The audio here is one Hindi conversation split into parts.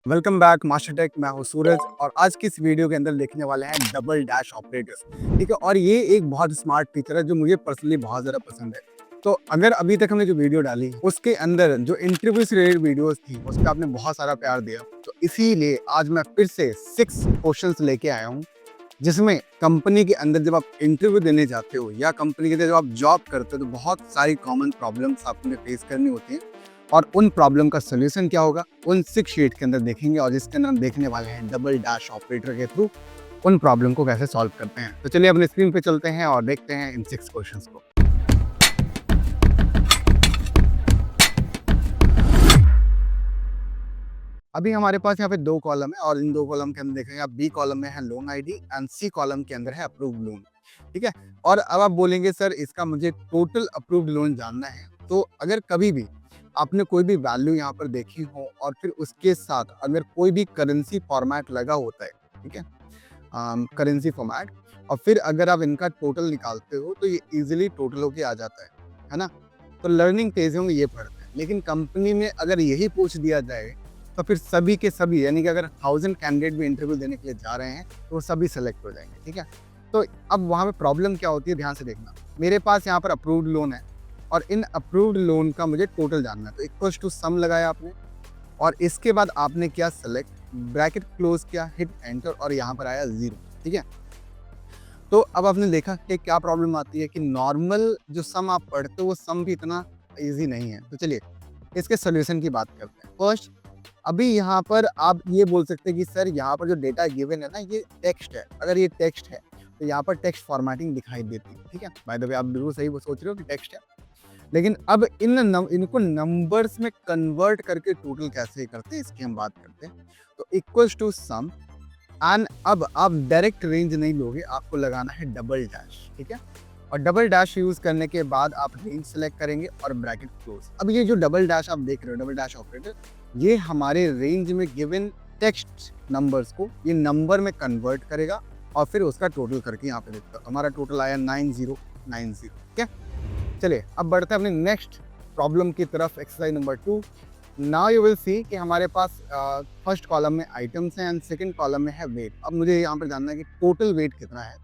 Welcome back master take. मैं हूं सूरज और आज की इस वीडियो के अंदर देखने वाले हैं डबल डैश ऑपरेटर्स। ठीक है, और ये एक बहुत स्मार्ट फीचर है जो मुझे पर्सनली बहुत ज़्यादा पसंद है। तो अगर अभी तक हमने जो वीडियो डाली उसके अंदर जो इंटरव्यू से रिलेटेड वीडियोस थी उस पर आपने बहुत सारा प्यार दिया, तो इसीलिए आज मैं फिर से 6 क्वेश्चंस लेके आया हूँ जिसमें कंपनी के अंदर जब आप इंटरव्यू देने जाते हो या कंपनी के अंदर जब आप जॉब करते हो तो बहुत सारी कॉमन प्रॉब्लम्स आपने फेस करनी होती हैं और उन प्रॉब्लम का सोल्यूशन क्या होगा उन 6 शीट के अंदर देखेंगे और जिसके अंदर हम देखने वाले हैं डबल डैश ऑपरेटर के थ्रू उन प्रॉब्लम को कैसे सॉल्व करते हैं। तो चलिए अपने स्क्रीन पे चलते हैं और देखते हैं इन 6 क्वेश्चंस को। अभी हमारे पास यहाँ पे 2 कॉलम है और इन 2 कॉलम के अंदर देखेंगे आप, बी कॉलम में है loan ID and C column के अंदर है अप्रूव्ड लोन। ठीक है, और अब आप बोलेंगे सर इसका मुझे टोटल अप्रूव्ड लोन जानना है। तो अगर कभी भी आपने कोई भी वैल्यू यहाँ पर देखी हो और फिर उसके साथ अगर कोई भी करेंसी फॉर्मेट लगा होता है, ठीक है, करेंसी फॉर्मेट, और फिर अगर आप इनका टोटल निकालते हो तो ये इजीली टोटल होके आ जाता है ना। तो लर्निंग फेज में ये पढ़ते हैं, लेकिन कंपनी में अगर यही पूछ दिया जाए तो फिर सभी के सभी, यानी कि अगर 1000 कैंडिडेट भी इंटरव्यू देने के लिए जा रहे हैं तो वो सभी सेलेक्ट हो जाएंगे। ठीक है, तो अब वहाँ पे प्रॉब्लम क्या होती है, ध्यान से देखना। मेरे पास यहाँ पर अप्रूव्ड लोन है और इन अप्रूव्ड लोन का मुझे टोटल जानना है, तो इक्वल्स टू सम लगाया आपने और इसके बाद आपने किया सेलेक्ट, ब्रैकेट क्लोज किया, हिट एंटर और यहाँ पर आया 0। ठीक है, तो अब आपने देखा कि क्या प्रॉब्लम आती है कि नॉर्मल जो सम आप पढ़ते हो वो सम भी इतना ईजी नहीं है। तो चलिए इसके सोल्यूशन की बात करते हैं। फर्स्ट, अभी यहाँ पर आप ये बोल सकते हैं कि सर यहाँ पर जो डेटा गिवन है ना ये टेक्स्ट है। अगर ये टेक्स्ट है तो यहाँ पर टेक्स्ट फॉर्मेटिंग दिखाई देती है। ठीक है, बाय द वे आप बिल्कुल सही सोच रहे हो कि टेक्स्ट है, लेकिन अब इनको नंबर्स में कन्वर्ट करके टोटल कैसे करते हैं इसकी हम बात करते हैं। तो इक्वल्स टू सम एंड अब आप डायरेक्ट रेंज नहीं लोगे, आपको लगाना है डबल डैश। ठीक है, और डबल डैश यूज करने के बाद आप रेंज सेलेक्ट करेंगे और ब्रैकेट क्लोज। अब ये जो डबल डैश आप देख रहे हो, डबल डैश ऑपरेटर, ये हमारे रेंज में गिवन टेक्स्ट नंबर्स को ये नंबर में कन्वर्ट करेगा और फिर उसका टोटल करके यहाँ पे देखता। हमारा टोटल आया 9090। ठीक है, चलिए अब बढ़ते हैं अपने नेक्स्ट प्रॉब्लम की तरफ, exercise number 2। Now you will see कि हमारे पास फर्स्ट कॉलम में आइटम्स हैं एंड सेकंड कॉलम में है वेट। अब मुझे यहाँ पर जानना है कि टोटल वेट कितना है।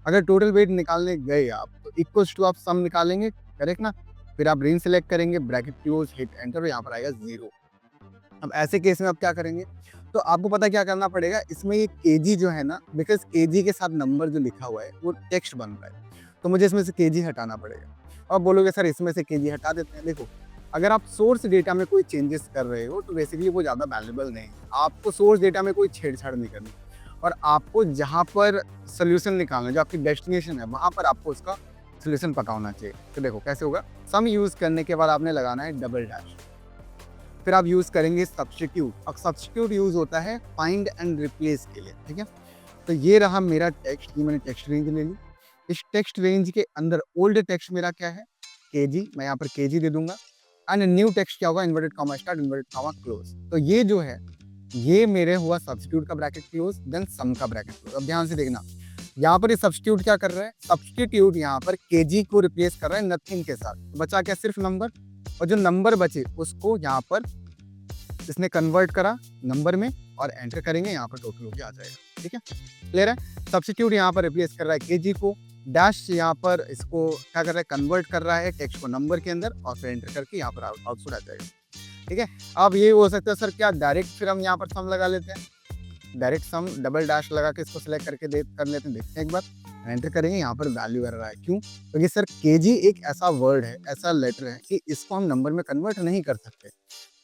अगर टोटल वेट निकालने गए आप तो इक्वल्स टू आप सम निकालेंगे, करेक्ट ना, फिर आप रेंज सेलेक्ट करेंगे, ब्रैकेट क्लोज, हिट एंटर, यहाँ पर आएगा 0। अब ऐसे केस में आप क्या करेंगे, तो आपको पता क्या करना पड़ेगा, इसमें ये केजी जो है ना, बिकॉज केजी के साथ नंबर जो लिखा हुआ है वो टेक्स्ट बन रहा है, तो मुझे इसमें से केजी हटाना पड़ेगा। और बोलोगे सर इसमें से केजी हटा देते हैं। देखो, अगर आप सोर्स डेटा में कोई चेंजेस कर रहे हो तो बेसिकली वो ज़्यादा वैल्यूबल नहीं है। आपको सोर्स डेटा में कोई छेड़छाड़ नहीं करनी और आपको जहाँ पर सोल्यूशन निकालना है, जो आपकी डेस्टिनेशन है, वहाँ पर आपको उसका सोल्यूशन पता होना चाहिए। तो देखो कैसे होगा, सम यूज़ करने के बाद आपने लगाना है डबल डैश, फिर आप यूज़ करेंगे सब्स्टिट्यूट। अब सब्स्टिट्यूट यूज़ होता है फाइंड एंड रिप्लेस के लिए। ठीक है, तो ये रहा मेरा टेक्स्ट, ये मैंने टेक्स्ट रेंज ले ली। इस टेक्स्ट रेंज के अंदर ओल्ड टेक्स्ट मेरा क्या है, केजी, मैं यहाँ पर केजी दे दूंगा एंड न्यू टेक्स्ट क्या होगा, inverted comma start, inverted comma close. तो ये जो है ये मेरे हुआ सब्स्टिट्यूट का ब्रैकेट क्लोज, देन सम का ब्रैकेट क्लोज। अब ध्यान से देखना, यहाँ पर ये सब्स्टिट्यूट क्या कर रहा है, सब्स्टिट्यूट यहाँ पर केजी को रिप्लेस कर रहा है नथिंग के साथ, बचा क्या, सिर्फ नंबर, और जो नंबर बचे उसको यहाँ पर इसने कन्वर्ट करा नंबर में और एंटर करेंगे, यहाँ पर टोटल होके आ जाएगा। ठीक है, क्लियर है। सब्स्टिट्यूट यहाँ पर रिप्लेस कर रहा है केजी को, डैश यहाँ पर इसको क्या कर रहा है, कन्वर्ट कर रहा है टेक्स्ट को नंबर के अंदर और फिर एंटर करके यहाँ पर आउटपुट आ जाएगा। ठीक है, अब ये हो सकता है सर क्या डायरेक्ट फिर हम यहाँ पर सम लगा लेते हैं, डायरेक्ट सम डबल डैश लगा के इसको सिलेक्ट करके कर लेते हैं, देखते हैं एक बार, एंटर करेंगे, यहाँ पर वैल्यू आ रहा है। क्यों, क्योंकि सर केजी एक ऐसा वर्ड है, ऐसा लेटर है कि इसको हम नंबर में कन्वर्ट नहीं कर सकते,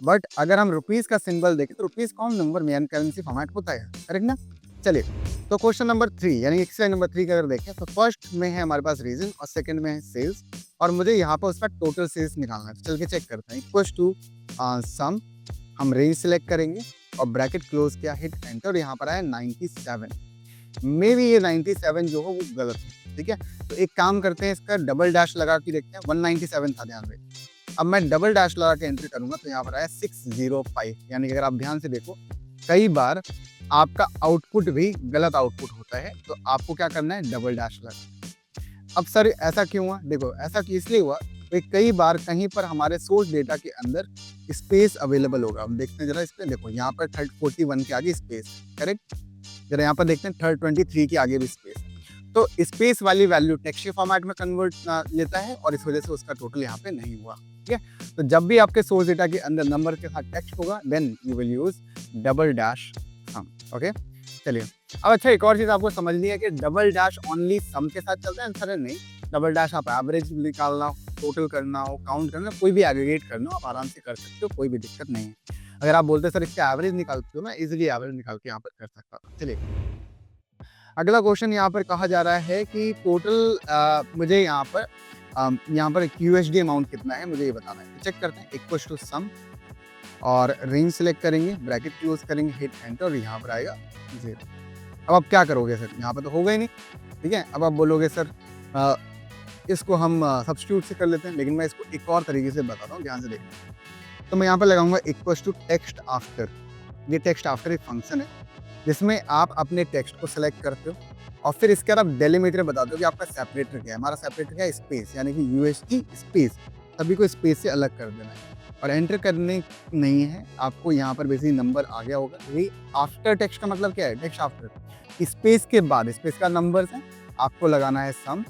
बट अगर हम रुपीस का सिंबल देखें तो रुपीस कौन नंबर में करेंसी फॉर्मेट होता है, करेक्ट ना। चलिए, तो क्वेश्चन नंबर 3 यानी एक्सरसाइज नंबर 3 का अगर देखें तो फर्स्ट में है हमारे पास रीजन और सेकंड में है सेल्स, और मुझे यहाँ पर उसका टोटल सेल्स निकालना है। चल के चेक करते हैं। इक्वल्स टू सम, हम रेंज सेलेक्ट करेंगे और ब्रैकेट क्लोज किया, हिट एंटर, और यहाँ पर आया 97। मे भी ये 97 जो हो वो गलत है। ठीक है, तो एक काम करते हैं, इसका डबल डैश लगा के देखते हैं। 197 था, ध्यान रखें। अब मैं डबल डैश लगा के एंट्री करूंगा तो यहाँ पर आया 605, यानी कि अगर आप ध्यान से देखो कई बार आपका आउटपुट भी गलत आउटपुट होता है, तो आपको क्या करना है, डबल डैश लगा। अब सर ऐसा क्यों हुआ, देखो ऐसा इसलिए हुआ तो कई बार कहीं पर हमारे सोर्स डेटा के अंदर स्पेस अवेलेबल होगा। हम देखते हैं जरा इस पे, देखो यहाँ पर 41 के आगे स्पेस, करेक्ट। जरा यहाँ पर देखते हैं 23 के आगे भी स्पेस। तो स्पेस वाली वैल्यू टेक्स्ट के फॉर्मेट में कन्वर्ट लेता है और इस वजह से उसका टोटल यहाँ पे नहीं हुआ। ठीक है, तो जब भी आपके सोर्स डेटा के अंदर नंबर के साथ टेक्स्ट होगा then you will use double dash sum. Okay, चलिए अब अच्छा एक और चीज आपको समझनी है कि डबल डैश ओनली सम के साथ चलता है, आंसर नहीं। डबल डैश आप एवरेज निकालना हो, टोटल करना हो, काउंट करना, कोई भी एग्रीगेट करना हो, आप आराम से कर सकते हो, कोई भी दिक्कत नहीं है। अगर आप बोलते सर इसके एवरेज निकालते हो, मैं इजिली एवरेज निकाल के यहाँ पर कर सकता हूँ। चलिए अगला क्वेश्चन यहाँ पर कहा जा रहा है कि टोटल मुझे यहाँ पर यूएसडी अमाउंट कितना है मुझे ये बताना है। तो चेक करते हैं, इक्वल टू सम और रेंज सेलेक्ट करेंगे, ब्रैकेट क्लोज करेंगे, हिट एंटर और यहाँ पर आएगा 0। अब आप क्या करोगे सर, यहाँ पर तो होगा ही नहीं। ठीक है, अब आप बोलोगे सर इसको हम सब्स्टिट्यूट से कर लेते हैं, लेकिन मैं इसको एक और तरीके से बताता हूँ, ध्यान से देखना। तो मैं यहाँ पर लगाऊंगा इक्वल टू टेक्स्ट आफ्टर। ये टेक्स्ट आफ्टर एक फंक्शन है जिसमें आप अपने टेक्स्ट को सिलेक्ट करते हो और फिर इसके बाद आप डेलीमीटर बताते हो कि आपका सेपरेटर क्या है। हमारा सेपरेटर क्या है, स्पेस, यानी कि यूएसडी स्पेस, सभी को स्पेस से अलग कर देना है और एंटर करने नहीं है आपको। यहाँ पर बेसिकली नंबर आ गया होगा। वही आफ्टर टेक्स्ट का मतलब क्या है, टेक्स्ट आफ्टर स्पेस के बाद, स्पेस का नंबर है, आपको लगाना है सम।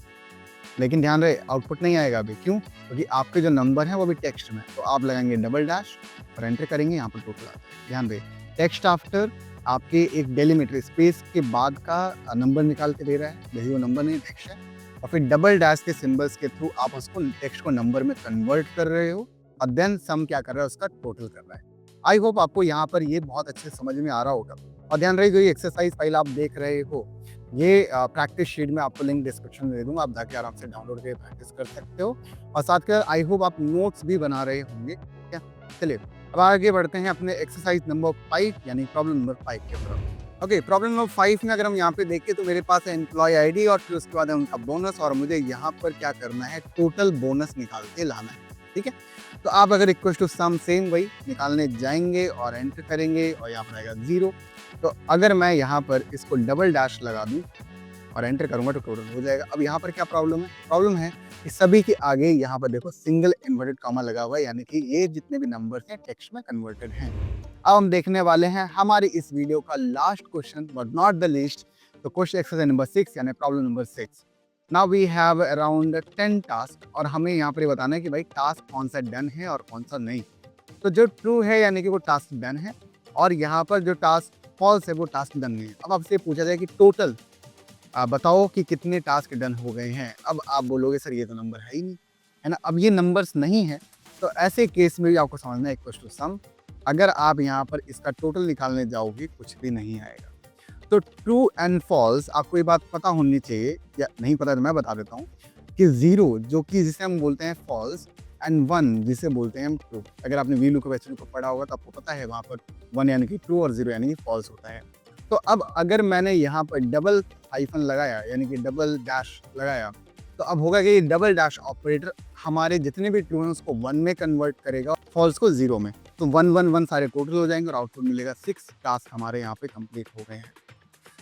लेकिन ध्यान रहे आउटपुट नहीं आएगा अभी, क्यों? क्योंकि आपके जो नंबर है वो भी टेक्स्ट में, तो आप लगाएंगे डबल डैश और एंटर करेंगे, यहाँ पर टोटल आता है। ध्यान रहे टेक्स्ट आफ्टर आपके एक डेलीमीटर स्पेस के बाद का नंबर निकाल के दे रहा है, यही वो नंबर नहीं टेक्स्ट है, और फिर डबल डैश के सिंबल्स के थ्रू आप उसको टेक्स्ट को नंबर में कन्वर्ट कर रहे हो और देन सम क्या कर रहा है, उसका टोटल कर रहा है। आई होप आपको यहाँ पर ये बहुत अच्छे समझ में आ रहा होगा। और ध्यान रहे जो ये एक्सरसाइज फाइल आप देख रहे हो, ये प्रैक्टिस शीट में आपको लिंक डिस्क्रिप्शन में दे दूंगा, आप जाके आराम से डाउनलोड करके प्रैक्टिस कर सकते हो। और साथ के आई होप आप नोट्स भी बना रहे होंगे। क्या, चलिए अब आगे बढ़ते हैं अपने एक्सरसाइज नंबर 5 यानी प्रॉब्लम नंबर 5 के तरफ। ओके, प्रॉब्लम नंबर 5 में अगर हम यहाँ पे देखें तो मेरे पास है एम्प्लॉय आईडी और फिर उसके बाद है उनका बोनस, और मुझे यहाँ पर क्या करना है, टोटल बोनस निकाल के लाना है। ठीक है, तो आप अगर इक्वल टू सम सेम वही निकालने जाएंगे और एंटर करेंगे और यहाँ पर आएगा 0। तो अगर मैं यहाँ पर इसको डबल डैश लगा दूँ और एंटर करूंगा तो टोटल हो जाएगा। अब यहाँ पर क्या प्रॉब्लम है, प्रॉब्लम है कि सभी के आगे यहाँ पर देखो सिंगल इन्वर्टेड कॉमा लगा हुआ है, यानी कि ये जितने भी नंबर्स हैं टेक्स्ट में कन्वर्टेड हैं। अब हम देखने वाले हैं हमारी इस वीडियो का last question but not the least, तो क्वेश्चन एक्सरसाइज नंबर 6 यानी problem number 6। Now we have around 10 task और हमें यहाँ पर बताना है कि भाई टास्क कौन सा डन है और कौन सा नहीं। तो जो ट्रू है यानी कि वो टास्क डन है, और यहाँ पर जो टास्क फॉल्स है वो टास्क डन नहीं है। अब आपसे पूछा जाए कि टोटल बताओ कि कितने टास्क डन हो गए हैं। अब आप बोलोगे सर ये तो नंबर है ही नहीं, है ना। अब ये नंबर्स नहीं है, तो ऐसे केस में भी आपको समझना है इक्वल टू सम। अगर आप यहाँ पर इसका टोटल निकालने जाओगे कुछ भी नहीं आएगा। तो ट्रू एंड फॉल्स आपको ये बात पता होनी चाहिए, या नहीं पता तो मैं बता देता हूँ कि 0 जो कि जिसे हम बोलते हैं फॉल्स एंड 1 जिसे बोलते हैं हम ट्रू। अगर आपने वी लुक वैल्यू को पढ़ा होगा तो आपको पता है वहाँ पर 1 यानी कि ट्रू और 0 यानी कि फॉल्स होता है। तो अब अगर मैंने यहाँ पर डबल हाइफन लगाया यानी कि डबल डैश लगाया, तो अब होगा कि ये डबल डैश ऑपरेटर हमारे जितने भी ट्रू हैं उसको 1 में कन्वर्ट करेगा, फॉल्स को 0 में। तो 1 1 1 सारे टोटल हो जाएंगे और आउटपुट मिलेगा 6 टास्क हमारे यहाँ पे कंप्लीट हो गए हैं।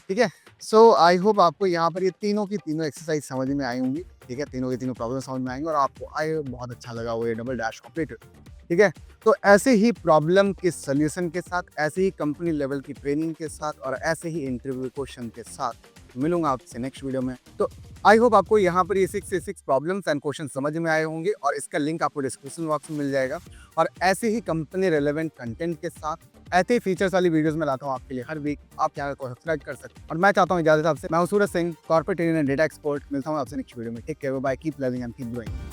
ठीक है, सो आई होप आपको यहाँ पर ये तीनों की तीनों एक्सरसाइज समझ में आई होंगी। ठीक है, तीनों की तीनों प्रॉब्लम समझ में आएंगे और आपको बहुत अच्छा लगा वो ये डबल डैश ऑपरेटर। ठीक है, तो ऐसे ही प्रॉब्लम के सॉल्यूशन के साथ, ऐसे ही कंपनी लेवल की ट्रेनिंग के साथ और ऐसे ही इंटरव्यू क्वेश्चन के साथ मिलूंगा आपसे नेक्स्ट वीडियो में। तो आई होप आपको यहाँ पर ये 6 से 6 प्रॉब्लम्स एंड क्वेश्चन समझ में आए होंगे और इसका लिंक आपको डिस्क्रिप्शन बॉक्स में मिल जाएगा। और ऐसे ही कंपनी रेलेवेंट कंटेंट के साथ ऐसे ही फीचर्स वाली वीडियोस में लाता हूँ आपके लिए हर वीक। आप चैनल को सब्सक्राइब कर सकते हैं और मैं चाहता हूँ इजाजत आपसे। मैं हूं Suraj Singh, corporate trainer and data expert. मिलता हूँ आपसे नेक्स्ट वीडियो में। Take care, bye, keep learning and keep growing.